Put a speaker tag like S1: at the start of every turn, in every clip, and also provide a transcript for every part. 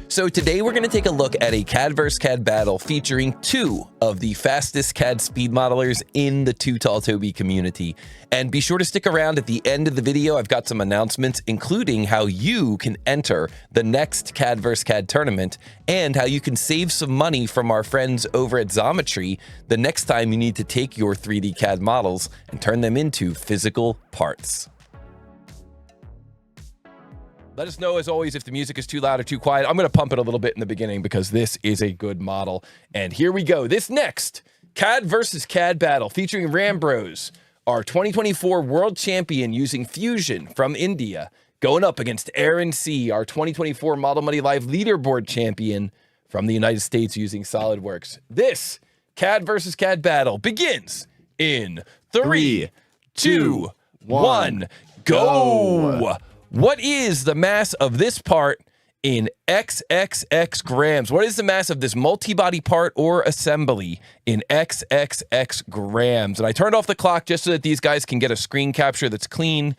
S1: So today we're going to take a look at a CAD vs. CAD battle featuring two of the fastest CAD speed modelers in the Too Tall Toby community. And be sure to stick around at the end of the video. I've got some announcements, including how you can enter the next CAD vs. CAD tournament and how you can save some money from our friends over at Xometry the next time you need to take your 3D CAD models and turn them into physical parts. Let us know, as always, if the music is too loud or too quiet. I'm going to pump it a little bit in the beginning because this is a good model. And here we go. This next CAD versus CAD battle featuring Rambros, our 2024 world champion using Fusion from India, going up against Aaron C, our 2024 Model Money Live Leaderboard champion from the United States using SolidWorks. This CAD versus CAD battle begins in 3, 2, 1, go! What is the mass of this part in XXX grams? What is the mass of this multi-body part or assembly in XXX grams? And I turned off the clock just so that these guys can get a screen capture that's clean.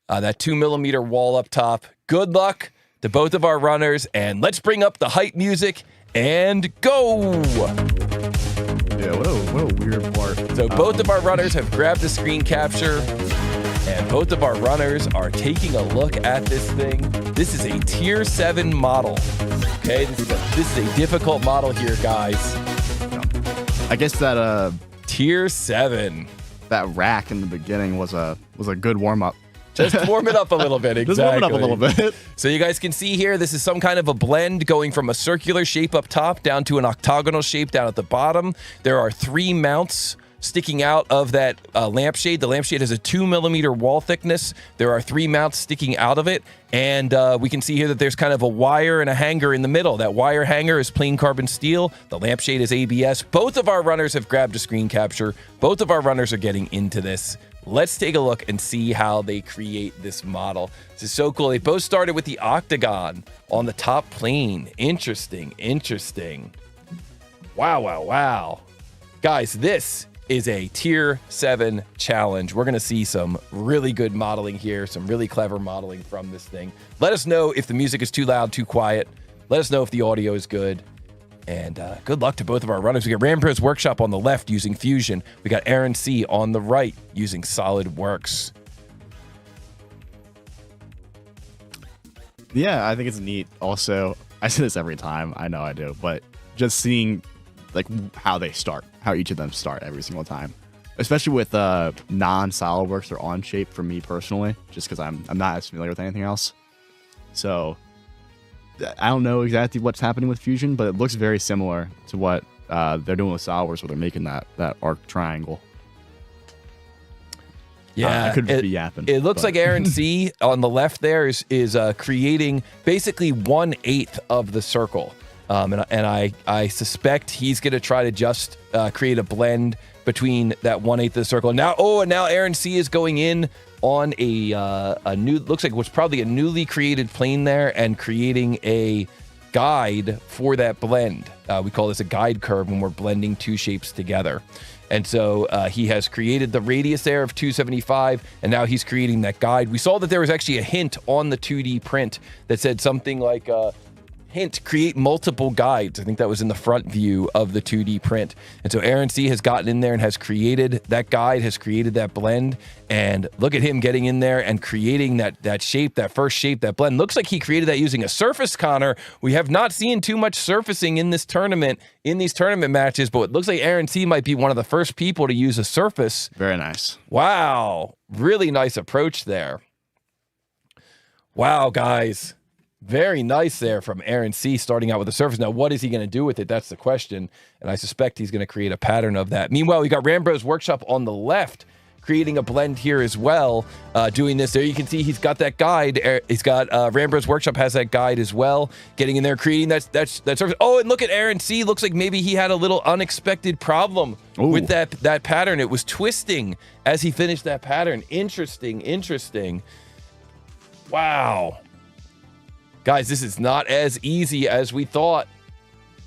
S1: That 2mm wall up top. Good luck to both of our runners. And let's bring up the hype music and go.
S2: Yeah, what a weird part.
S1: So both of our runners have grabbed the screen capture. And both of our runners are taking a look at this thing. This is a tier 7 model. Okay, this is a difficult model here, guys.
S2: I guess that
S1: tier 7.
S2: That rack in the beginning was a good warm up.
S1: Just warm it up a little bit. Exactly.
S2: Just warm it up a little bit.
S1: So you guys can see here, this is some kind of a blend going from a circular shape up top down to an octagonal shape down at the bottom. There are 3 mounts sticking out of that lampshade. The lampshade has a 2mm wall thickness. There are 3 mounts sticking out of it. And we can see here that there's kind of a wire and a hanger in the middle. That wire hanger is plain carbon steel. The lampshade is ABS. Both of our runners have grabbed a screen capture. Both of our runners are getting into this. Let's take a look and see how they create this model. This is so cool. They both started with the octagon on the top plane. Interesting, interesting. Wow, wow, wow. Guys, this is a tier 7 challenge. We're going to see some really good modeling here, some really clever modeling from this thing. Let us know if the music is too loud, too quiet. Let us know if the audio is good. And good luck to both of our runners. We got Rambros Workshop on the left using Fusion. We got Aaron C on the right using SolidWorks.
S2: Yeah, I think it's neat. Also, I say this every time. I know I do, but just seeing like how they start, how each of them start every single time, especially with non-SolidWorks or on shape for me personally, just because I'm not as familiar with anything else. So I don't know exactly what's happening with Fusion, but it looks very similar to what they're doing with SolidWorks, where they're making that arc triangle.
S1: Yeah,
S2: I could be yapping.
S1: It looks like Aaron C on the left there is creating basically 1/8 of the circle. And I suspect he's going to try to just create a blend between that 1/8 of the circle. And now Aaron C is going in on a new, looks like what's probably a newly created plane there and creating a guide for that blend. We call this a guide curve when we're blending 2 shapes together. And so he has created the radius there of 275, and now he's creating that guide. We saw that there was actually a hint on the 2D print that said something like, hint, create multiple guides. I think that was in the front view of the 2D print. And so Aaron C has gotten in there and has created that guide, has created that blend. And look at him getting in there and creating that shape, that first shape, that blend. Looks like he created that using a surface, Connor. We have not seen too much surfacing in this tournament, in these tournament matches, but it looks like Aaron C might be one of the first people to use a surface.
S2: Very nice.
S1: Wow. Really nice approach there. Wow, guys. Very nice there from Aaron C, starting out with the surface. Now, what is he going to do with it? That's the question. And I suspect he's going to create a pattern of that. Meanwhile, we got Rambros Workshop on the left, creating a blend here as well, doing this. There you can see he's got that guide. He's got Rambros Workshop has that guide as well, getting in there, creating that surface. Oh, and look at Aaron C. Looks like maybe he had a little unexpected problem with that pattern. It was twisting as he finished that pattern. Interesting, interesting. Wow. Guys, this is not as easy as we thought.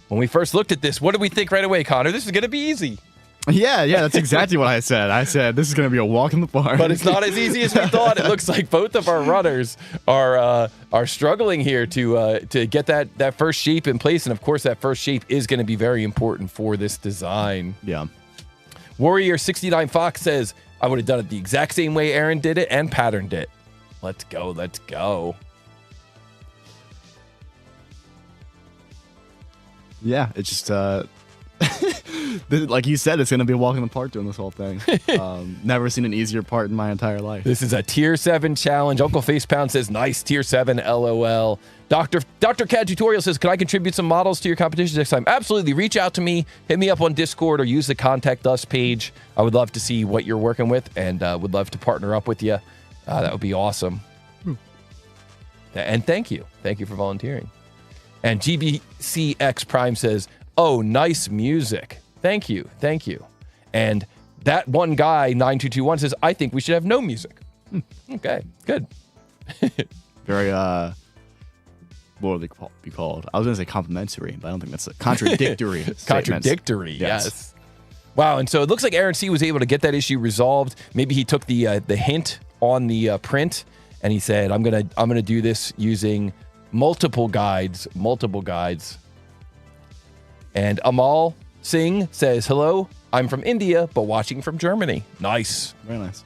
S1: When we first looked at this, what did we think right away, Connor? This is going to be easy.
S2: Yeah, that's exactly what I said. I said this is going to be a walk in the park.
S1: But it's not as easy as we thought. It looks like both of our runners are struggling here to get that first shape in place. And of course, that first shape is going to be very important for this design.
S2: Yeah.
S1: Warrior 69 Fox says, I would have done it the exact same way Aaron did it and patterned it. Let's go. Let's go.
S2: Yeah, it's just like you said, it's going to be a walk in the park doing this whole thing. Never seen an easier part in my entire life.
S1: This is a tier 7 challenge. Uncle Facepound says, nice, tier 7, LOL. Dr. CAD Tutorial says, can I contribute some models to your competition next time? Absolutely. Reach out to me. Hit me up on Discord or use the Contact Us page. I would love to see what you're working with and would love to partner up with you. That would be awesome. And thank you. Thank you for volunteering. And GBCX Prime says, oh, nice music. Thank you. Thank you. And that one guy, 9221, says, I think we should have no music. Okay, good.
S2: Very, what would they be called? I was going to say complimentary, but I don't think that's a contradictory.
S1: Contradictory, yes. Wow, and so it looks like Aaron C was able to get that issue resolved. Maybe he took the hint on the print, and he said, I'm gonna do this using multiple guides. And Amal Singh says, hello, I'm from India, but watching from Germany. Nice.
S2: Very nice.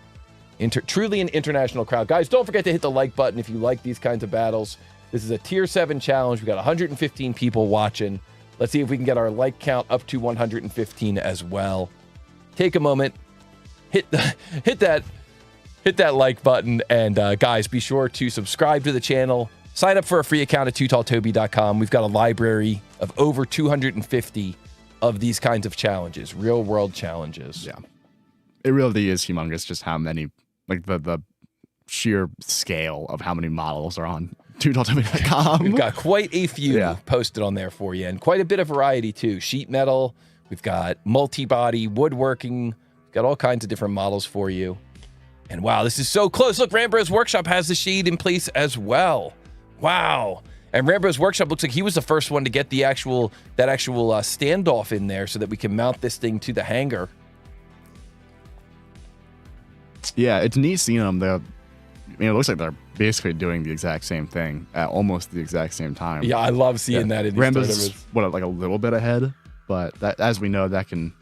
S1: Truly an international crowd. Guys, don't forget to hit the like button if you like these kinds of battles. This is a tier 7 challenge. We got 115 people watching. Let's see if we can get our like count up to 115 as well. Take a moment, hit that like button, and guys, be sure to subscribe to the channel. Sign up for a free account at tootalltoby.com. We've got a library of over 250 of these kinds of challenges, real world challenges.
S2: Yeah. It really is humongous just how many, like the sheer scale of how many models are on tootalltoby.com.
S1: We've got quite a few posted on there for you, and quite a bit of variety too. Sheet metal, we've got multi-body, woodworking, we've got all kinds of different models for you. And wow, this is so close. Look, Rambros Workshop has the shade in place as well. Wow. And Rambros Workshop looks like he was the first one to get the actual standoff in there so that we can mount this thing to the hanger.
S2: Yeah, it's neat seeing them. It looks like they're basically doing the exact same thing at almost the exact same time.
S1: Yeah, I love seeing that in these
S2: Rambos
S1: tournaments.
S2: is like a little bit ahead, but that, as we know, that can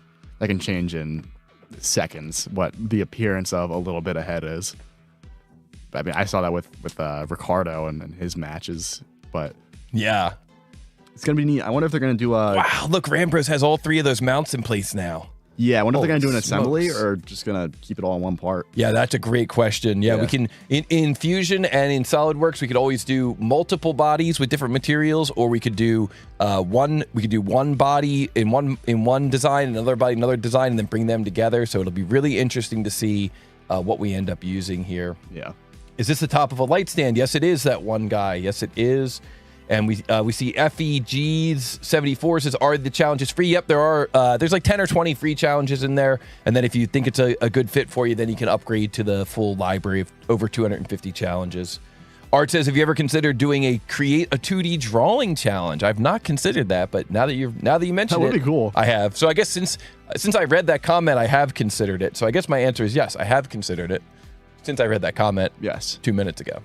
S2: change in seconds. What the appearance of a little bit ahead is. I mean, I saw that with Ricardo and his matches, but
S1: yeah,
S2: it's gonna be neat. I wonder if they're gonna do a.
S1: Wow, look, Rambros has all 3 of those mounts in place now.
S2: Yeah, I wonder if they're gonna do an
S1: smokes.
S2: assembly or just gonna keep it all in one part.
S1: Yeah, that's a great question. Yeah, we can in Fusion and in SolidWorks, we could always do multiple bodies with different materials, or we could do one. We could do one body in one design, another body, another design, and then bring them together. So it'll be really interesting to see what we end up using here.
S2: Yeah.
S1: Is this the top of a light stand? Yes, it is. That one guy. Yes, it is. And we see FEG's 74 says, are the challenges free? Yep, there are. There's like 10 or 20 free challenges in there. And then if you think it's a good fit for you, then you can upgrade to the full library of over 250 challenges. Art says, have you ever considered doing create a 2D drawing challenge? I've not considered that, but now that you mentioned it,
S2: that would be cool.
S1: I have. So I guess since I read that comment, I have considered it. So I guess my answer is yes, I have considered it since I read that comment.
S2: Yes.
S1: 2 minutes ago.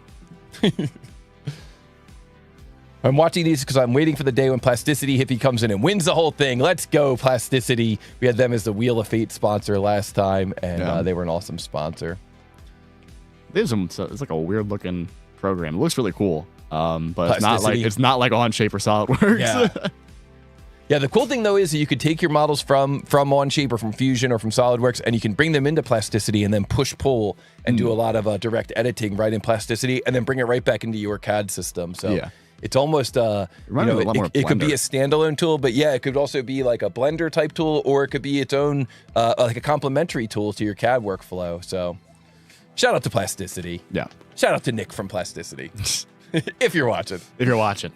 S1: I'm watching these because I'm waiting for the day when Plasticity Hippie comes in and wins the whole thing. Let's go, Plasticity. We had them as the Wheel of Fate sponsor last time, and they were an awesome sponsor.
S2: It's like a weird looking program. It looks really cool, but it's not like Onshape or SolidWorks.
S1: Yeah. Yeah, the cool thing though is that you could take your models from Onshape or from Fusion or from SolidWorks, and you can bring them into Plasticity and then push-pull and do a lot of direct editing right in Plasticity, and then bring it right back into your CAD system. So it's almost it could be a standalone tool, but yeah, it could also be like a Blender type tool, or it could be its own like a complementary tool to your CAD workflow. So shout out to Plasticity.
S2: Yeah.
S1: Shout out to Nick from Plasticity. If you're watching.
S2: If you're watching.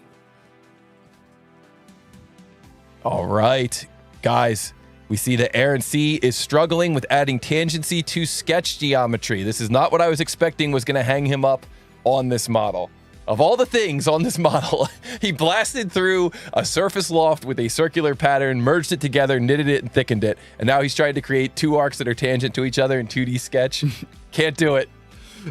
S1: All right, guys, we see that Aaron C is struggling with adding tangency to sketch geometry. This is not what I was expecting was going to hang him up on this model. of all the things on this model, he blasted through a surface loft with a circular pattern, merged it together, knitted it, and thickened it. And now he's trying to create two arcs that are tangent to each other in 2D Sketch. Can't do it.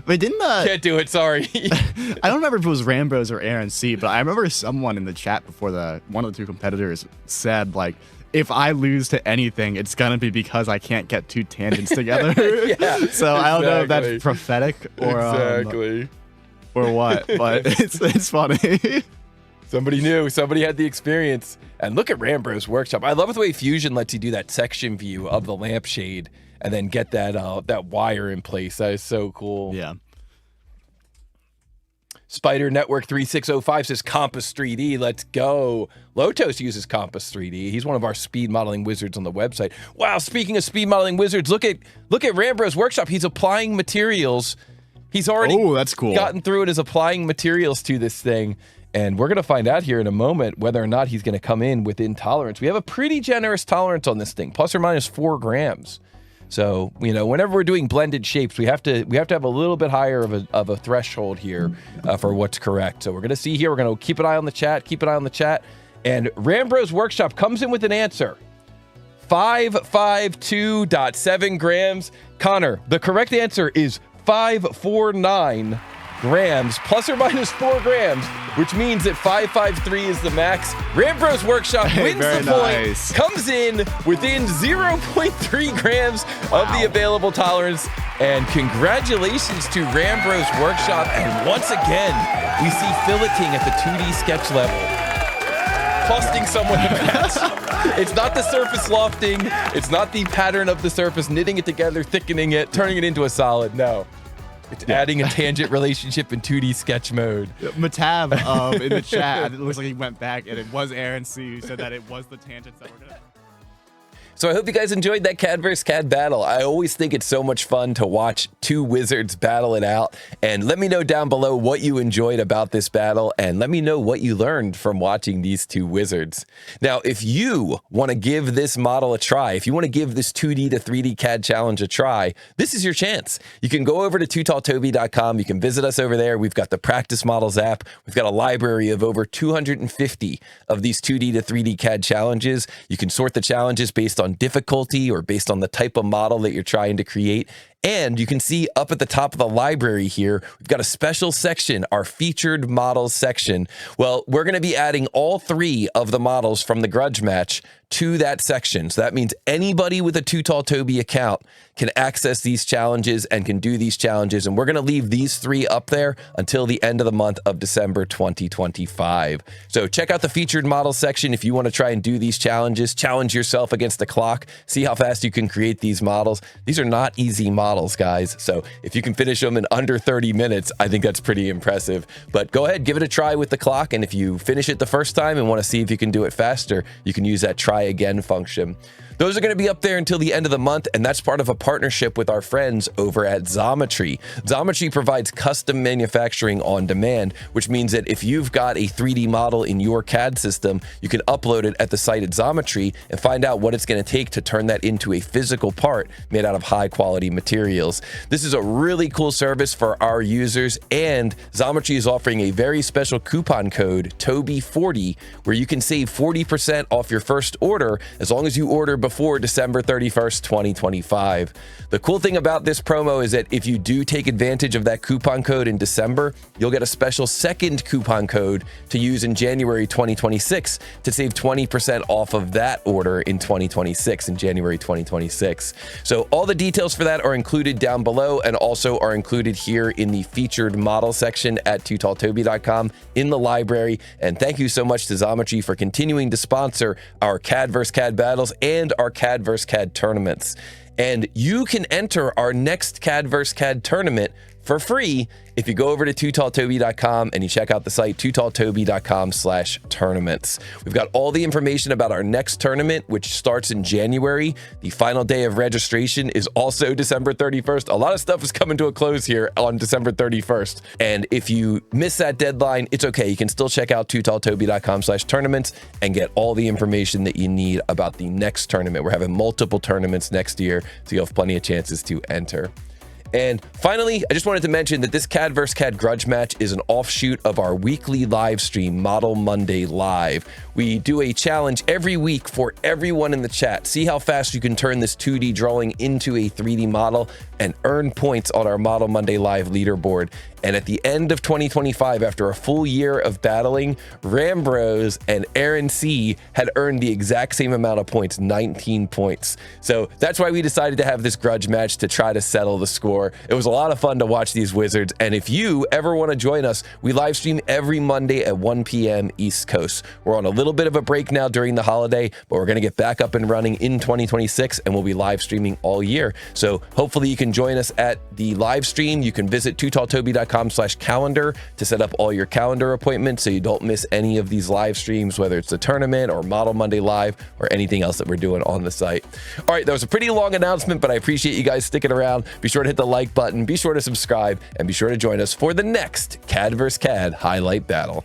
S2: But
S1: Can't do it, sorry.
S2: I don't remember if it was Rambros or Aaron C, but I remember someone in the chat before one of the two competitors said, like, if I lose to anything, it's gonna be because I can't get two tangents together.
S1: Yeah,
S2: so I don't know if that's prophetic or or what, but it's funny.
S1: Somebody knew. Somebody had the experience. And look at Rambros Workshop. I love the way Fusion lets you do that section view of the lampshade and then get that wire in place. That is so cool.
S2: Yeah.
S1: Spider Network 3605 says Compass 3D. Let's go. Lotos uses Compass 3D. He's one of our speed modeling wizards on the website. Wow, speaking of speed modeling wizards, look at Rambros Workshop. He's applying materials. He's already
S2: that's cool.
S1: gotten through it, is applying materials to this thing. And we're going to find out here in a moment whether or not he's going to come in within tolerance. We have a pretty generous tolerance on this thing, plus or minus 4 grams. So, you know, whenever we're doing blended shapes, we have to have a little bit higher of a threshold here for what's correct. So we're going to see here. We're going to keep an eye on the chat, And Rambros Workshop comes in with an answer. 552.7 grams. Connor, the correct answer is 549 grams, plus or minus 4 grams, which means that 553 is the max. Rambros Workshop wins the point, comes in within 0.3 grams of the available tolerance. And congratulations to Rambros Workshop. And once again, we see filleting at the 2D sketch level, costing someone the match. It's not the surface lofting. It's not the pattern of the surface, knitting it together, thickening it, turning it into a solid. No. It's adding a tangent relationship in 2D sketch mode.
S2: Matab in the chat, it looks like he went back, and it was Aaron C who said that it was the tangents that were going to...
S1: So I hope you guys enjoyed that CAD vs. CAD battle. I always think it's so much fun to watch two wizards battle it out. And let me know down below what you enjoyed about this battle, and let me know what you learned from watching these two wizards. Now, if you want to give this model a try, if you want to give this 2D to 3D CAD challenge a try, this is your chance. You can go over to tootalltoby.com. You can visit us over there. We've got the Practice Models app. We've got a library of over 250 of these 2D to 3D CAD challenges. You can sort the challenges based on difficulty or based on the type of model that you're trying to create. And you can see up at the top of the library here, we've got a special section, our featured models section. Well, we're going to be adding all 3 of the models from the grudge match to that section. So that means anybody with a Too Tall Toby account can access these challenges and can do these challenges. And we're going to leave these 3 up there until the end of the month of December 2025. So check out the featured models section if you want to try and do these challenges. Challenge yourself against the clock. See how fast you can create these models. These are not easy models, guys. So if you can finish them in under 30 minutes, I think that's pretty impressive. But go ahead, give it a try with the clock. And if you finish it the first time and want to see if you can do it faster, you can use that try again function. Those are going to be up there until the end of the month, and that's part of a partnership with our friends over at Xometry. Xometry provides custom manufacturing on demand, which means that if you've got a 3D model in your CAD system, you can upload it at the site at Xometry and find out what it's going to take to turn that into a physical part made out of high-quality materials. This is a really cool service for our users, and Xometry is offering a very special coupon code, Toby40, where you can save 40% off your first order as long as you order before December 31st, 2025. The cool thing about this promo is that if you do take advantage of that coupon code in December, you'll get a special second coupon code to use in January 2026 to save 20% off of that order in 2026, in January 2026. So all the details for that are included down below and also are included here in the featured model section at tootalltoby.com in the library. And thank you so much to Xometry for continuing to sponsor our CAD vs. CAD battles and our CAD vs. CAD tournaments. And you can enter our next CAD vs. CAD tournament for free if you go over to tootalltoby.com and you check out the site tootalltoby.com/tournaments. We've got all the information about our next tournament, which starts in January. The final day of registration is also December 31st. A lot of stuff is coming to a close here on December 31st. And if you miss that deadline, it's okay. You can still check out tootalltoby.com/tournaments and get all the information that you need about the next tournament. We're having multiple tournaments next year, so you'll have plenty of chances to enter. And finally, I just wanted to mention that this CAD vs. CAD grudge match is an offshoot of our weekly live stream, Model Monday Live. We do a challenge every week for everyone in the chat. See how fast you can turn this 2D drawing into a 3D model and earn points on our Model Monday Live leaderboard. And at the end of 2025, after a full year of battling, Rambros and Aaron C had earned the exact same amount of points, 19 points. So that's why we decided to have this grudge match to try to settle the score. It was a lot of fun to watch these wizards. And if you ever want to join us, we live stream every Monday at 1 p.m. East Coast. We're on a little bit of a break now during the holiday, but we're going to get back up and running in 2026, and we'll be live streaming all year. So hopefully you can join us at the live stream. You can visit tootalltoby.com/calendar to set up all your calendar appointments so you don't miss any of these live streams, whether it's the tournament or Model Monday Live or anything else that we're doing on the site. All right, that was a pretty long announcement, but I appreciate you guys sticking around. Be sure to hit the like button, be sure to subscribe, and be sure to join us for the next CAD vs. CAD highlight battle.